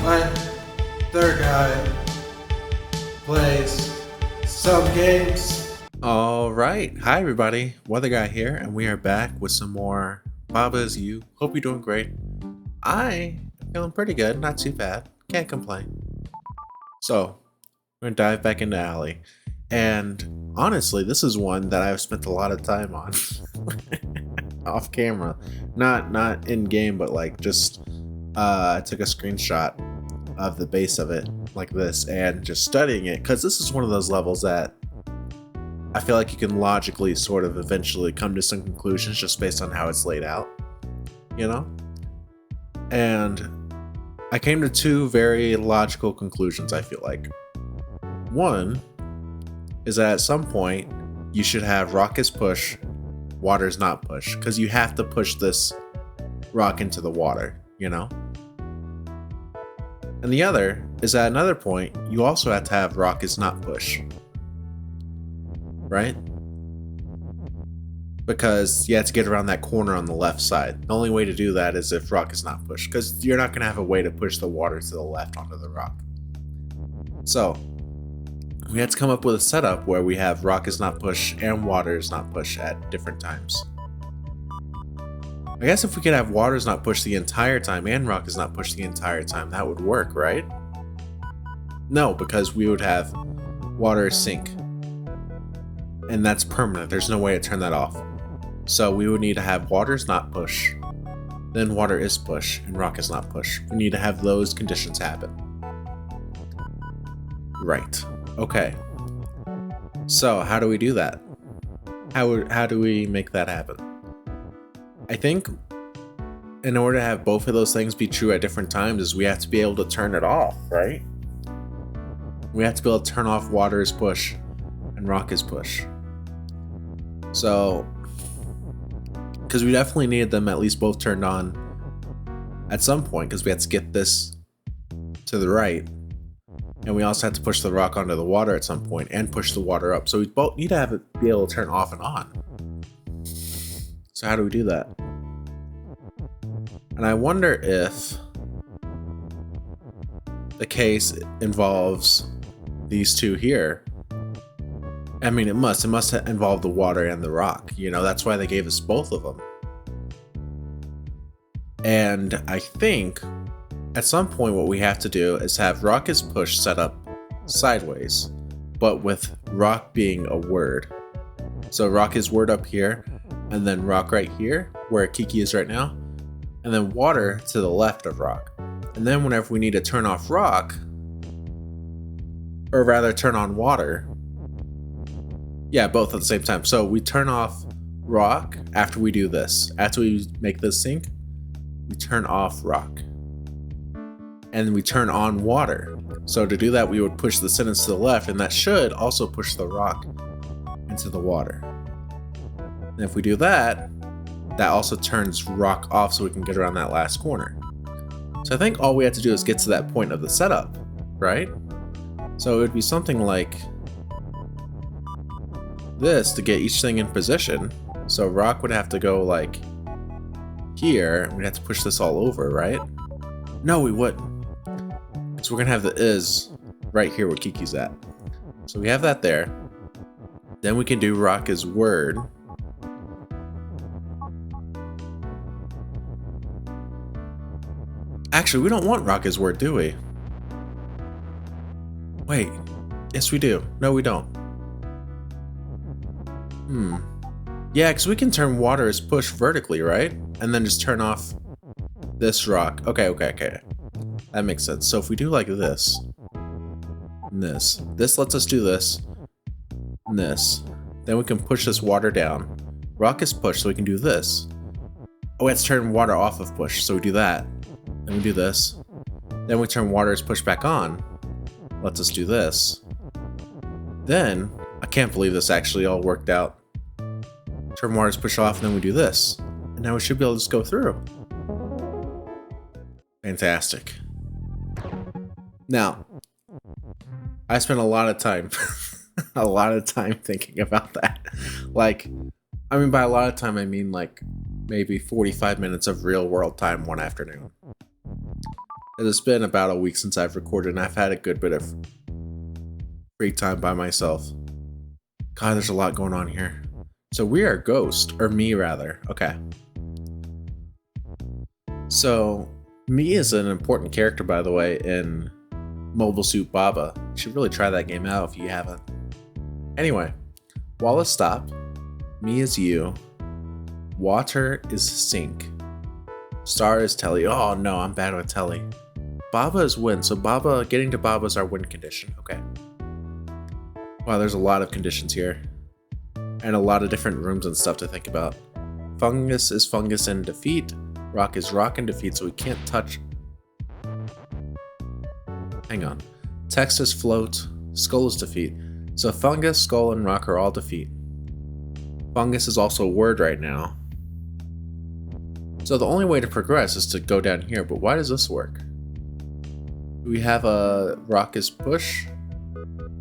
My third guy plays some games. All right. Hi, everybody. Weather Guy here, and we are back with some more Baba Is You. Hope you're doing great. I am feeling pretty good. Not too bad. Can't complain. So, we're going to dive back into Alley. And honestly, this is one that I've spent a lot of time on. Off camera. Not in game, but like just I took a screenshot of the base of it like this and just studying it, because this is one of those levels that I feel like you can logically sort of eventually come to some conclusions just based on how it's laid out, you know? And I came to two very logical conclusions, I feel like. One is that at some point you should have rock is push, water is not push, because you have to push this rock into the water, you know? And the other is at another point you also have to have rock is not push. Right? Because you have to get around that corner on the left side. The only way to do that is if rock is not pushed, because you're not going to have a way to push the water to the left onto the rock. So, we had to come up with a setup where we have rock is not push and water is not push at different times. I guess if we could have water is not push the entire time and rock is not push the entire time, that would work, right? No, because we would have water sink. And that's permanent. There's no way to turn that off. So we would need to have water is not push, then water is push, and rock is not push. We need to have those conditions happen. Right. Okay. So how do we do that? How do we make that happen? I think in order to have both of those things be true at different times is we have to be able to turn it off, right? We have to be able to turn off water is push and rock is push. So, because we definitely needed them at least both turned on at some point, because we had to get this to the right, and we also had to push the rock onto the water at some point and push the water up. So we both need to have it be able to turn off and on. So how do we do that? And I wonder if the case involves these two here. I mean, it must involve the water and the rock. You know, that's why they gave us both of them. And I think at some point what we have to do is have rock is push set up sideways, but with rock being a word. So rock is word up here, and then rock right here, where Kiki is right now, and then water to the left of rock. And then whenever we need to turn off rock, or rather turn on water, yeah, both at the same time. So we turn off rock after we do this. After we make this sync, we turn off rock. And we turn on water. So to do that, we would push the sentence to the left, and that should also push the rock into the water. And if we do that, that also turns rock off so we can get around that last corner. So I think all we have to do is get to that point of the setup, right? So it would be something like this to get each thing in position. So rock would have to go like here. We'd have to push this all over, right? No, we wouldn't. So we're gonna have the is right here where Kiki's at. So we have that there. Then we can do rock is word. Actually, we don't want rock is word, do we? Wait. Yes, we do. No, we don't. Yeah, because we can turn water as push vertically, right? And then just turn off this rock. Okay. That makes sense. So if we do like this, and this lets us do this, and this. Then we can push this water down. Rock is push, so we can do this. Oh, we have to turn water off of push, so we do that. Then we do this. Then we turn water as push back on. Lets us do this. Then, I can't believe this actually all worked out. Turn water as push off, and then we do this. And now we should be able to just go through. Fantastic. Now, I spent a lot of time thinking about that. Like, I mean, by a lot of time, I mean like maybe 45 minutes of real world time one afternoon. It's been about a week since I've recorded, and I've had a good bit of free time by myself. God, there's a lot going on here. So we are Ghost, or me rather. Okay. So me is an important character, by the way, in Mobile Suit Baba. You should really try that game out if you haven't. Anyway, Wallace stop. Me is you. Water is sink. Star is Telly. Oh no, I'm bad with Telly. Baba is win. So Baba, getting to Baba is our win condition. Okay. Wow, there's a lot of conditions here. And a lot of different rooms and stuff to think about. Fungus is fungus and defeat. Rock is rock and defeat, so we can't touch. Hang on. Text is float. Skull is defeat. So fungus, skull, and rock are all defeat. Fungus is also a word right now. So the only way to progress is to go down here, but why does this work? Do we have a rock is push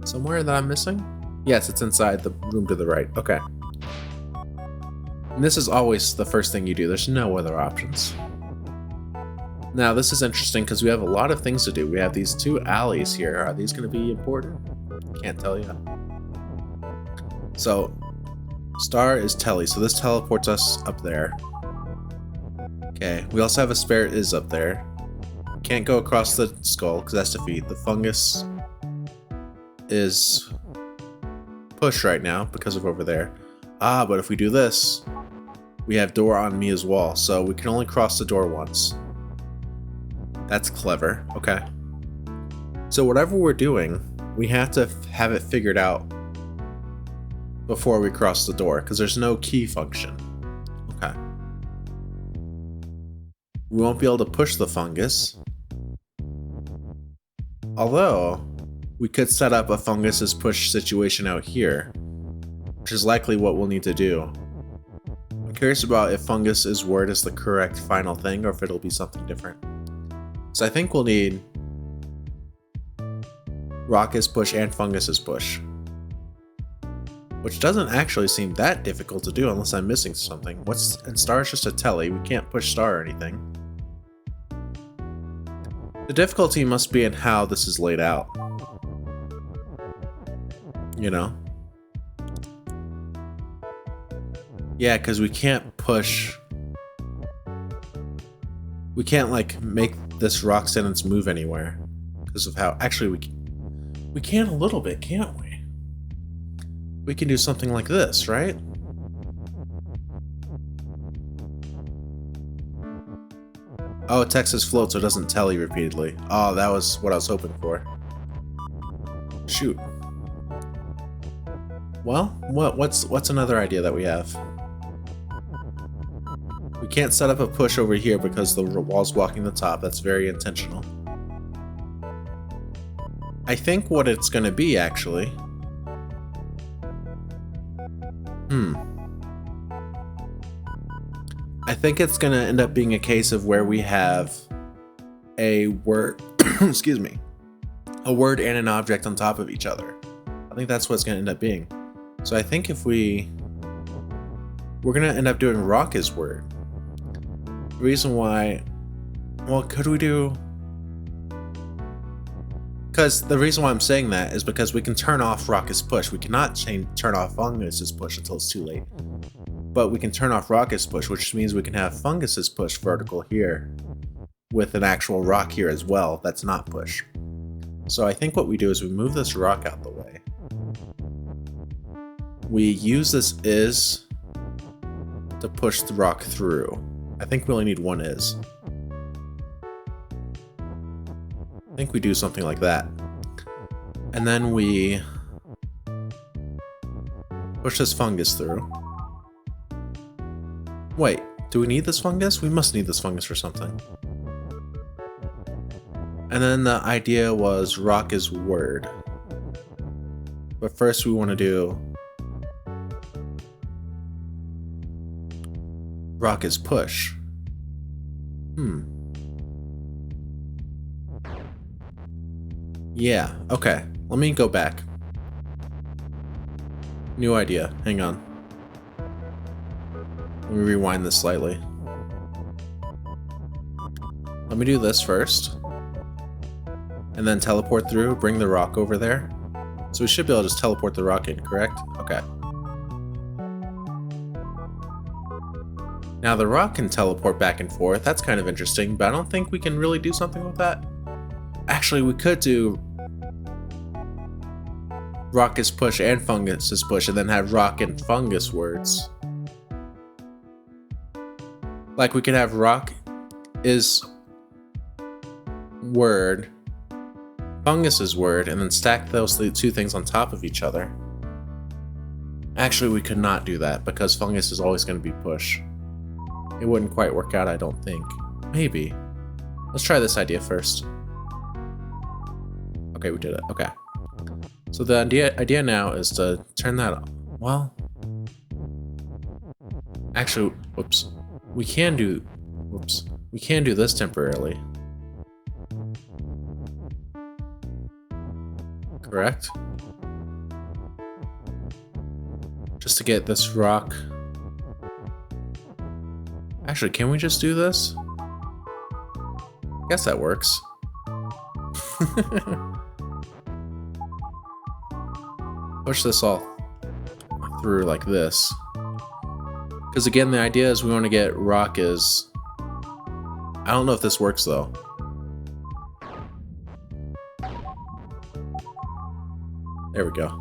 somewhere that I'm missing? Yes, it's inside the room to the right. Okay. And this is always the first thing you do. There's no other options. Now, this is interesting because we have a lot of things to do. We have these two alleys here. Are these going to be important? Can't tell you. So, Star is Telly, so this teleports us up there. Okay, we also have a spare is up there. Can't go across the skull because that's defeat. The fungus is push right now because of over there. Ah, but if we do this, we have door on me as well, so we can only cross the door once. That's clever. Okay. So whatever we're doing, we have to have it figured out before we cross the door, because there's no key function. Okay. We won't be able to push the fungus. Although, we could set up a fungus' push situation out here, which is likely what we'll need to do. I'm curious about if fungus is word is the correct final thing, or if it'll be something different. So I think we'll need rock is push and fungus is push. Which doesn't actually seem that difficult to do unless I'm missing something. And Star is just a telly. We can't push Star or anything. The difficulty must be in how this is laid out. You know? Yeah, because we can't push. We can't, like, make this rock sentence move anywhere. Because of how. Actually, we can a little bit, can't we? We can do something like this, right? Oh, text is float, so it doesn't tell you repeatedly. Oh, that was what I was hoping for. Shoot. Well, what's another idea that we have? We can't set up a push over here because the wall's blocking the top. That's very intentional. I think what it's going to be, actually... I think it's going to end up being a case of where we have a word... excuse me. A word and an object on top of each other. I think that's what it's going to end up being. So I think if we're going to end up doing rock as word. The reason why... Well, could we do... Because the reason why I'm saying that is because we can turn off rock as push. We cannot turn off fungus as push until it's too late. But we can turn off rock as push, which means we can have fungus as push vertical here with an actual rock here as well that's not push. So I think what we do is we move this rock out the way. We use this is to push the rock through. I think we only need one is. I think we do something like that. And then we push this fungus through. Wait, do we need this fungus? We must need this fungus for something. And then the idea was rock is word. But first we want to do rock is push. Yeah, okay. Let me go back. New idea. Hang on. Let me rewind this slightly. Let me do this first. and then teleport through, bring the rock over there. So we should be able to just teleport the rock in, correct? Okay. Now the rock can teleport back and forth. That's kind of interesting, but I don't think we can really do something with that. Actually, we could do rock is push and fungus is push, and then have rock and fungus words. Like we could have rock is word, fungus is word, and then stack those two things on top of each other. Actually, we could not do that because fungus is always going to be push. It wouldn't quite work out, I don't think. Maybe. Let's try this idea first. Okay, we did it. Okay. So the idea now is to turn that on. Well, actually, whoops. We can do this temporarily. Correct? Just to get this rock. Actually, can we just do this? I guess that works. Push this all through like this. Because again, the idea is we want to get rock is... I don't know if this works though. There we go.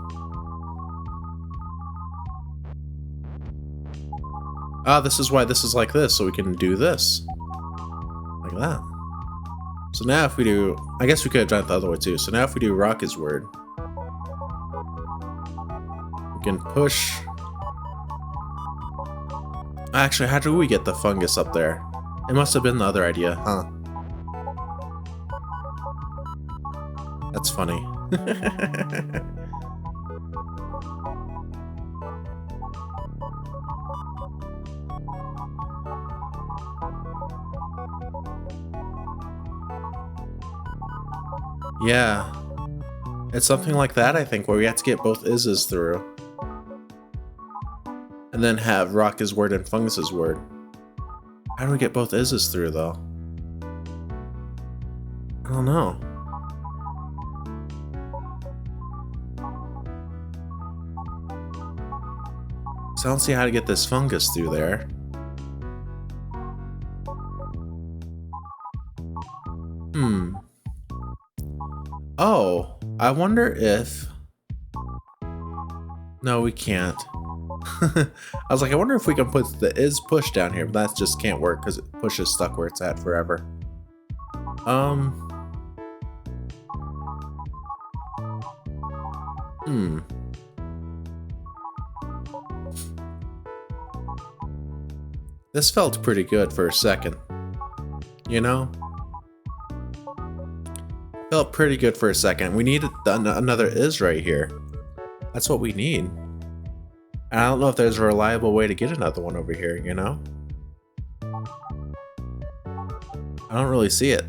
Ah, this is why this is like this, so we can do this. Like that. So now if we do... I guess we could have done it the other way too. So now if we do rock is word, we can push... Actually, how do we get the fungus up there? It must have been the other idea, huh? That's funny. Yeah. It's something like that, I think, where we have to get both is's through. And then have rock is word and fungus is word. How do we get both is's through, though? I don't know. So I don't see how to get this fungus through there. Oh, I wonder if... No, we can't. I was like, I wonder if we can put the is push down here, but that just can't work because push is stuck where it's at forever. This felt pretty good for a second. You know? Felt pretty good for a second. We needed another is right here. That's what we need. And I don't know if there's a reliable way to get another one over here, you know? I don't really see it.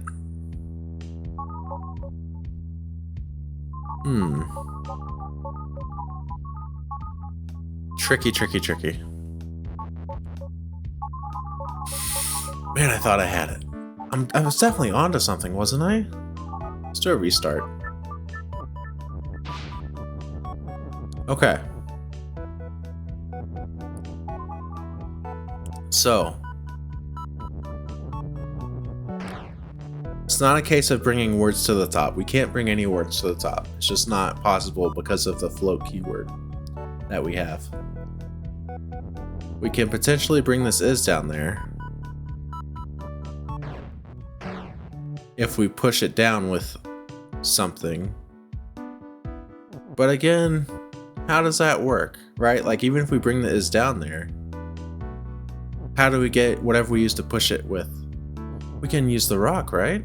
Tricky, tricky, tricky. Man, I thought I had it. I was definitely onto something, wasn't I? Let's do a restart. Okay. So, it's not a case of bringing words to the top. We can't bring any words to the top. It's just not possible because of the float keyword that we have. We can potentially bring this is down there if we push it down with something. But again, how does that work, right? Like, even if we bring the is down there, how do we get whatever we use to push it with? We can use the rock, right?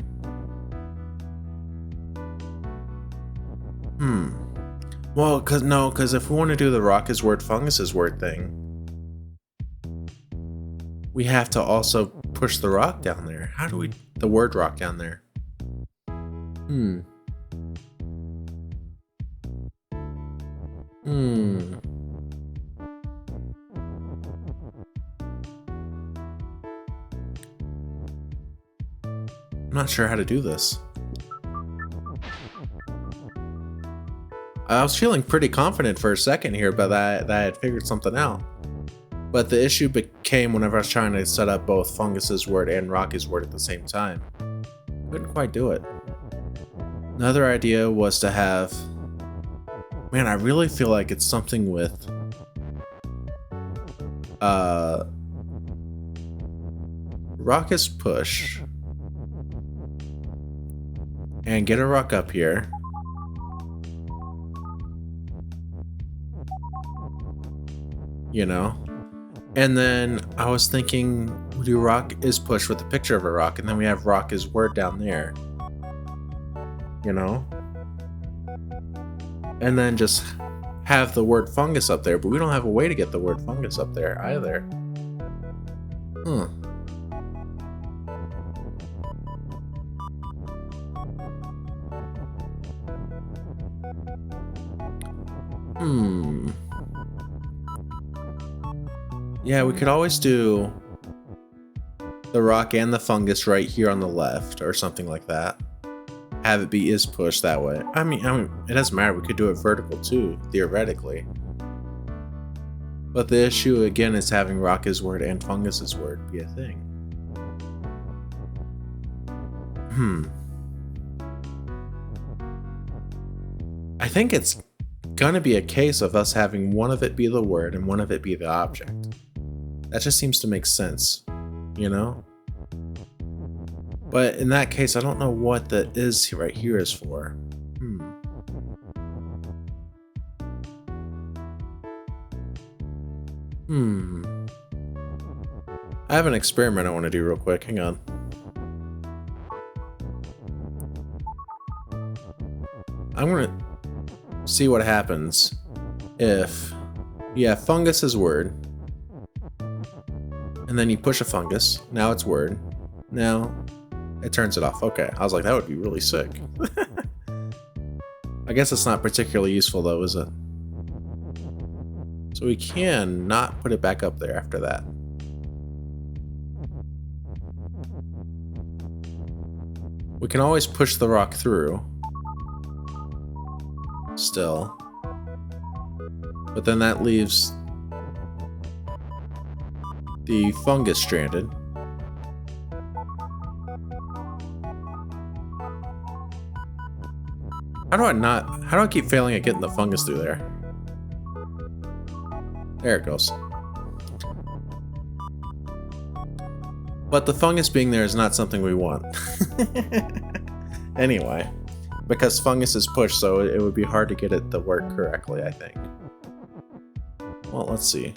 Well, because if we want to do the rock is word, fungus is word thing, we have to also push the rock down there. How do we... the word rock down there? I'm not sure how to do this. I was feeling pretty confident for a second here, but that I had figured something out. But the issue became whenever I was trying to set up both Fungus's word and Rocky's word at the same time. Couldn't quite do it. Another idea was to have... Man, I really feel like it's something with... Raucous push. And get a rock up here. You know? And then I was thinking, we do rock is push with a picture of a rock, and then we have rock is word down there. You know? And then just have the word fungus up there, but we don't have a way to get the word fungus up there either. Yeah, we could always do the rock and the fungus right here on the left or something like that. Have it be is push that way. I mean, it doesn't matter. We could do it vertical too, theoretically. But the issue again is having rock is word and fungus's word be a thing. I think it's gonna be a case of us having one of it be the word and one of it be the object. That just seems to make sense, you know? But in that case, I don't know what the is right here is for. I have an experiment I want to do real quick. Hang on. I'm gonna see what happens if you have fungus's word, and then you push a fungus. Now it's word. Now it turns it off. Okay, I was like, that would be really sick. I guess it's not particularly useful though, is it? So we can not put it back up there after that. We can always push the rock through. Still. But then that leaves the fungus stranded. How do I keep failing at getting the fungus through there? There it goes. But the fungus being there is not something we want. Anyway, because fungus is pushed, so it would be hard to get it to work correctly, I think. Well, let's see.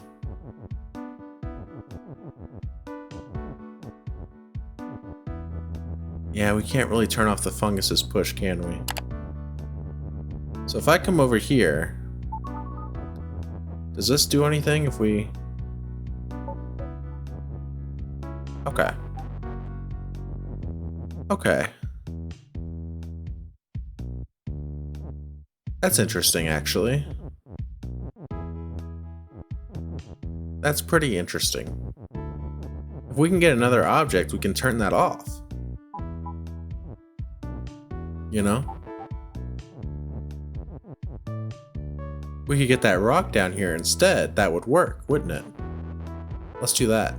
Yeah, we can't really turn off the fungus's push, can we? So if I come over here, does this do anything if we... Okay. Okay. That's interesting, actually. That's pretty interesting. If we can get another object, we can turn that off. You know? We could get that rock down here instead. That would work, wouldn't it? Let's do that.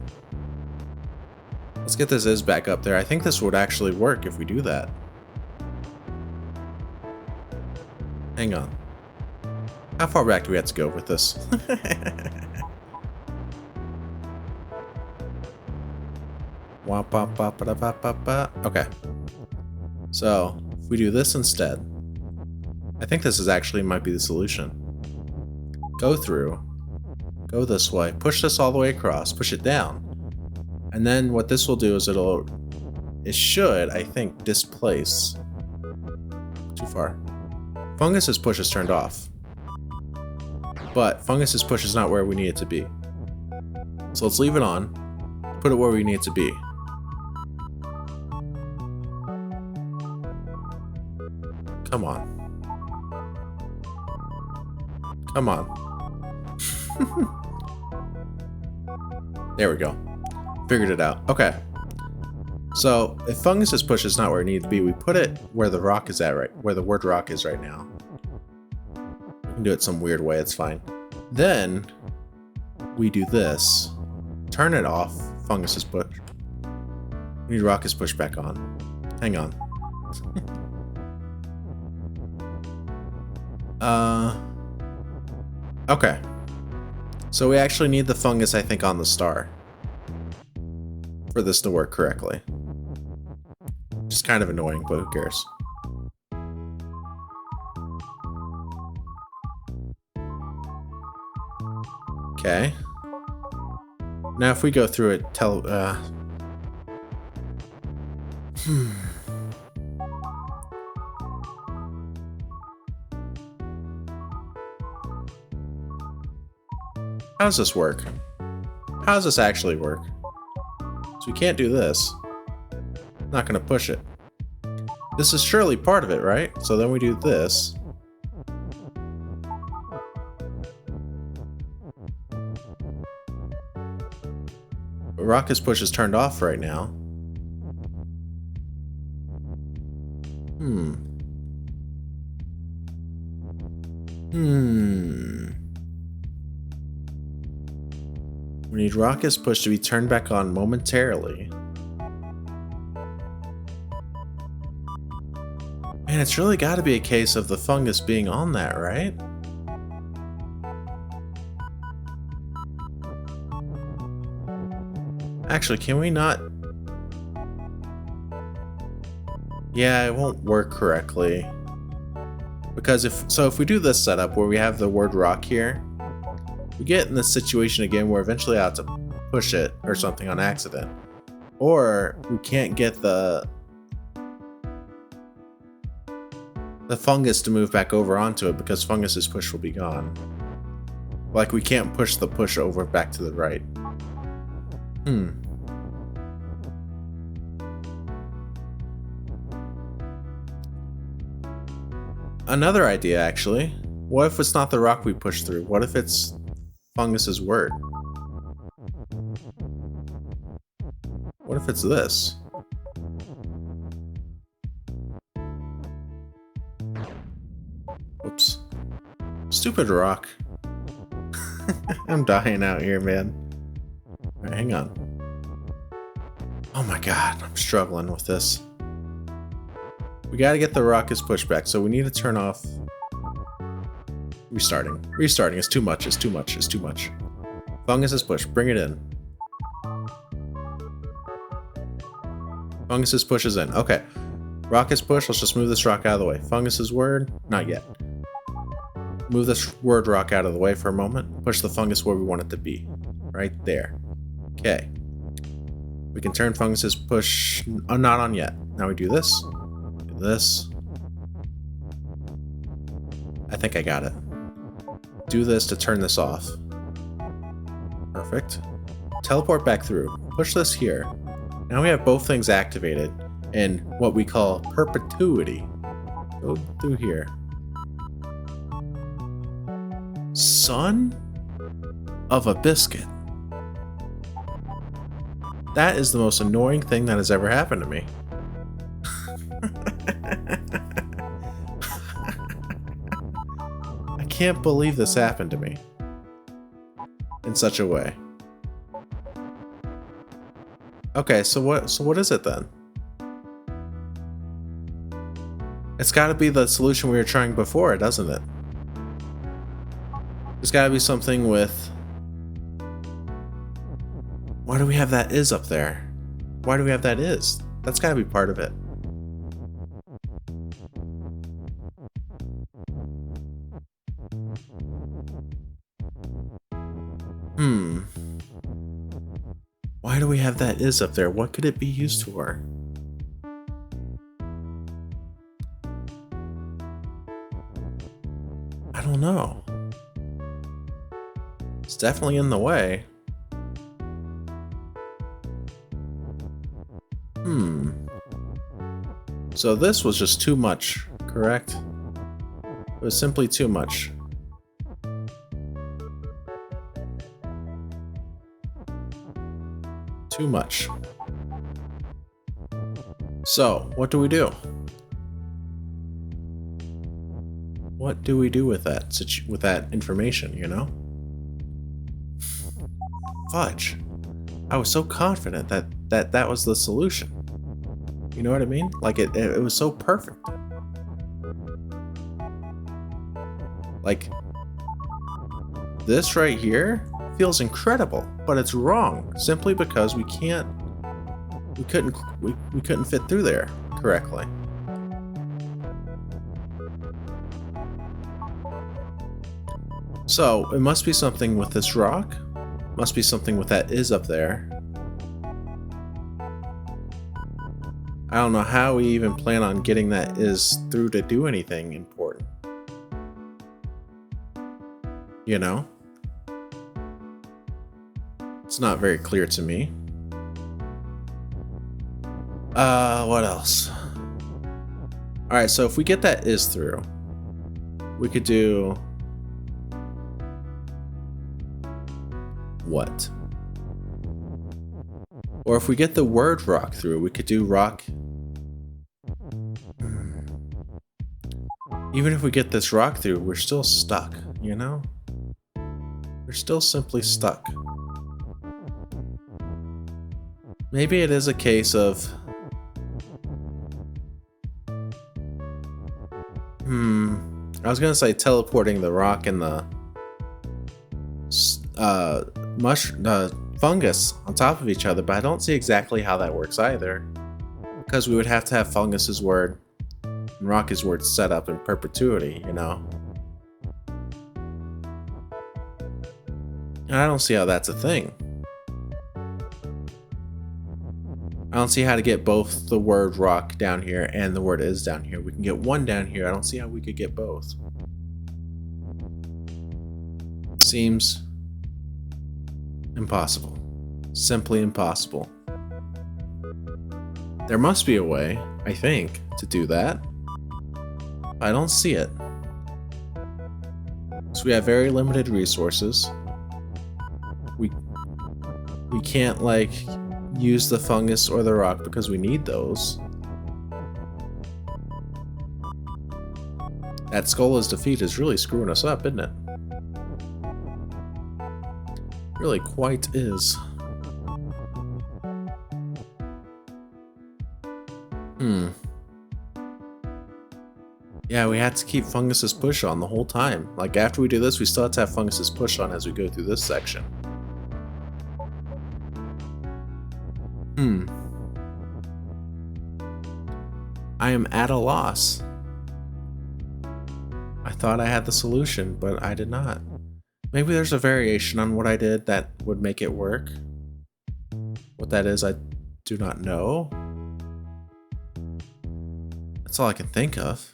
Let's get this is back up there. I think this would actually work if we do that. Hang on. How far back do we have to go with this? Okay. So, if we do this instead, I think this is actually might be the solution. Go through, go this way, push this all the way across, push it down. And then what this will do is it should, I think, displace. Too far. Fungus's push is turned off. But Fungus's push is not where we need it to be. So let's leave it on, put it where we need it to be. Come on. Come on. There we go. Figured it out. Okay. So, if Fungus's push is not where it needs to be, we put it where the rock is at where the word rock is right now. can do it some weird way, it's fine. Then we do this. Turn it off. Fungus is pushed. We need rock is pushed back on. Hang on. Okay. So we actually need the fungus, I think, on the star for this to work correctly. Just kind of annoying, but who cares? Okay. Now if we go through it, How does this work? How does this actually work? So we can't do this. Not gonna push it. This is surely part of it, right? So then we do this. Rocket's push is turned off right now. We need Rocket's push to be turned back on momentarily. Man, it's really got to be a case of the fungus being on that, right? Actually, can we not? Yeah, it won't work correctly. Because if we do this setup where we have the word rock here, we get in this situation again where eventually I have to push it or something on accident. Or we can't get the fungus to move back over onto it because fungus's push will be gone. Like we can't push the push over back to the right. Another idea, actually. What if it's not the rock we push through? What if it's fungus's word? What if it's this? Oops. Stupid rock. I'm dying out here, man. Alright, hang on. Oh my god, I'm struggling with this. We gotta get the rocket's pushback, so we need to turn off. Restarting. Restarting is too much, it's too much, it's too much. Fungus is push, bring it in. Fungus's push is in. Okay. Rocket's push, let's just move this rock out of the way. Fungus's word, not yet. Move this word rock out of the way for a moment. Push the fungus where we want it to be. Right there. Okay. We can turn fungus's push, not on yet. Now we do this. This. I think I got it. Do this to turn this off. Perfect. Teleport back through. Push this here. Now we have both things activated in what we call perpetuity. Go through here. Son of a biscuit. That is the most annoying thing that has ever happened to me. I can't believe this happened to me in such a way. Okay, so what is it then? It's got to be the solution we were trying before, doesn't it? There's got to be something with... Why do we have that is up there? Why do we have that is? That's got to be part of it. Why do we have that is up there? What could it be used for? I don't know. It's definitely in the way. So this was just too much, correct? It was simply too much. Too much. So, what do we do? what do we do with that with that information, you know? Fudge. I was so confident that was the solution. You know what I mean? Like it was so perfect. Like this right here feels incredible, but it's wrong simply because we couldn't fit through there correctly. So it must be something with this rock. Must be something with that is up there. I don't know how we even plan on getting that is through to do anything important. You know? It's not very clear to me. What else? Alright, so if we get that is through, we could do... what? Or if we get the word rock through, we could do rock. Even if we get this rock through, we're still stuck, you know? We're still simply stuck. Maybe it is a case of... I was gonna say teleporting the rock and the fungus on top of each other, but I don't see exactly how that works either. Because we would have to have Fungus's word and Rocky's word set up in perpetuity, you know? And I don't see how that's a thing. I don't see how to get both the word rock down here and the word is down here. We can get one down here. I don't see how we could get both. Seems impossible. Simply impossible. There must be a way, I think, to do that. I don't see it. So we have very limited resources. We can't, like, use the fungus or the rock because we need those. That Skola's defeat is really screwing us up, isn't it? Really quite is. Yeah, we had to keep Fungus's push on the whole time. Like, after we do this, we still have to have Fungus's push on as we go through this section. I am at a loss. I thought I had the solution, but I did not. Maybe there's a variation on what I did that would make it work. What that is, I do not know. That's all I can think of.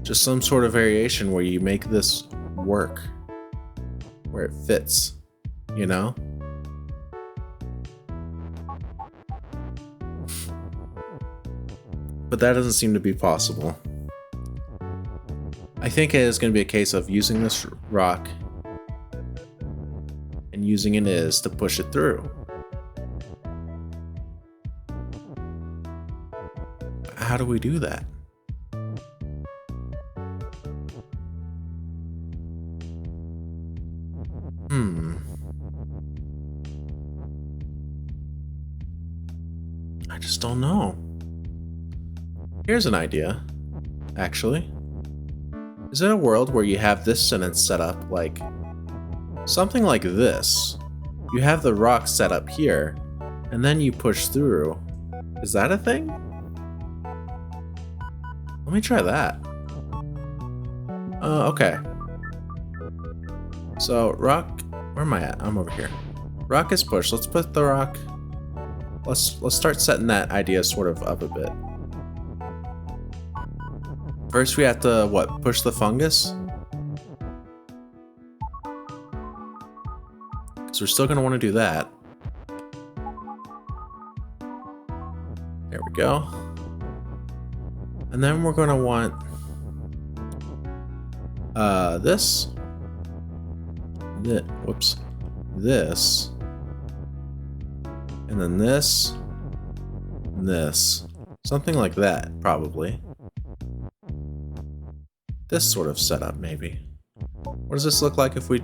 Just some sort of variation where you make this work. Where it fits, you know? But that doesn't seem to be possible. I think it is going to be a case of using this rock and using an is to push it through. How do we do that? I just don't know. Here's an idea, actually. Is it a world where you have this sentence set up like something like this? You have the rock set up here, and then you push through. Is that a thing? Let me try that. Okay. So rock, where am I at? I'm over here. Rock is pushed. Let's put the rock. Let's start setting that idea sort of up a bit. First we have to, what, push the fungus? So we're still going to want to do that. There we go. And then we're going to want this. Whoops. This. And then this. And this. Something like that, probably. this sort of setup, maybe. What does this look like if we...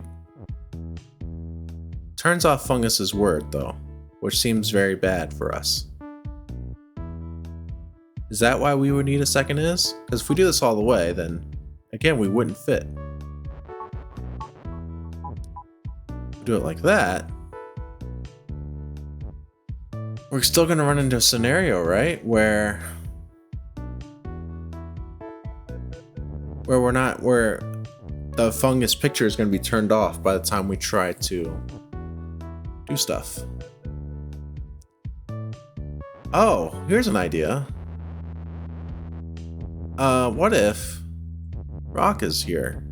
Turns off Fungus's word, though, which seems very bad for us. Is that why we would need a second is? Because if we do this all the way, then, again, we wouldn't fit. Do it like that. We're still going to run into a scenario, right? Where the fungus picture is going to be turned off by the time we try to do stuff. Oh, here's an idea. What if Rock is here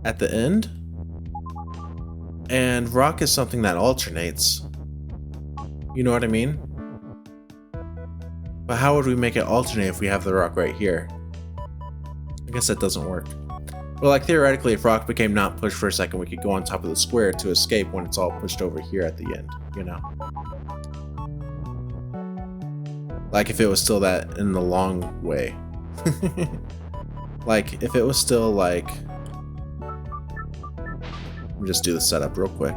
at the end? And Rock is something that alternates. You know what I mean? But how would we make it alternate if we have the Rock right here? I guess that doesn't work. But like theoretically, if Rock became not pushed for a second, we could go on top of the square to escape when it's all pushed over here at the end, you know? Like if it was still that in the long way. Like if it was still like... Let me just do the setup real quick.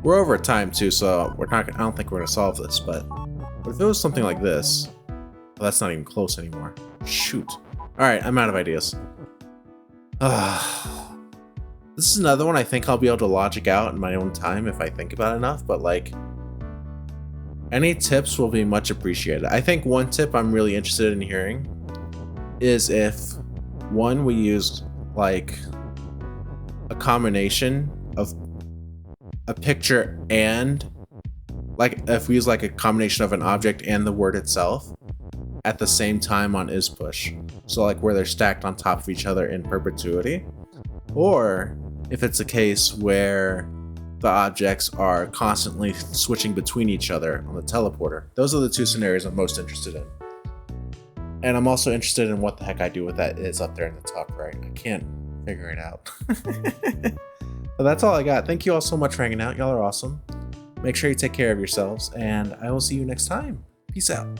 We're over time too, so I don't think we're gonna solve this, but if it was something like this... Well, that's not even close anymore. Shoot. Alright, I'm out of ideas. This is another one I think I'll be able to logic out in my own time if I think about it enough, but like... Any tips will be much appreciated. I think one tip I'm really interested in hearing is if, one, we use like a combination of a picture and like if we use like a combination of an object and the word itself at the same time on isPush. So like where they're stacked on top of each other in perpetuity. Or if it's a case where the objects are constantly switching between each other on the teleporter. Those are the two scenarios I'm most interested in. And I'm also interested in what the heck I do with that is up there in the top right. I can't figure it out. But that's all I got. Thank you all so much for hanging out. Y'all are awesome. Make sure you take care of yourselves, and I will see you next time. Peace out.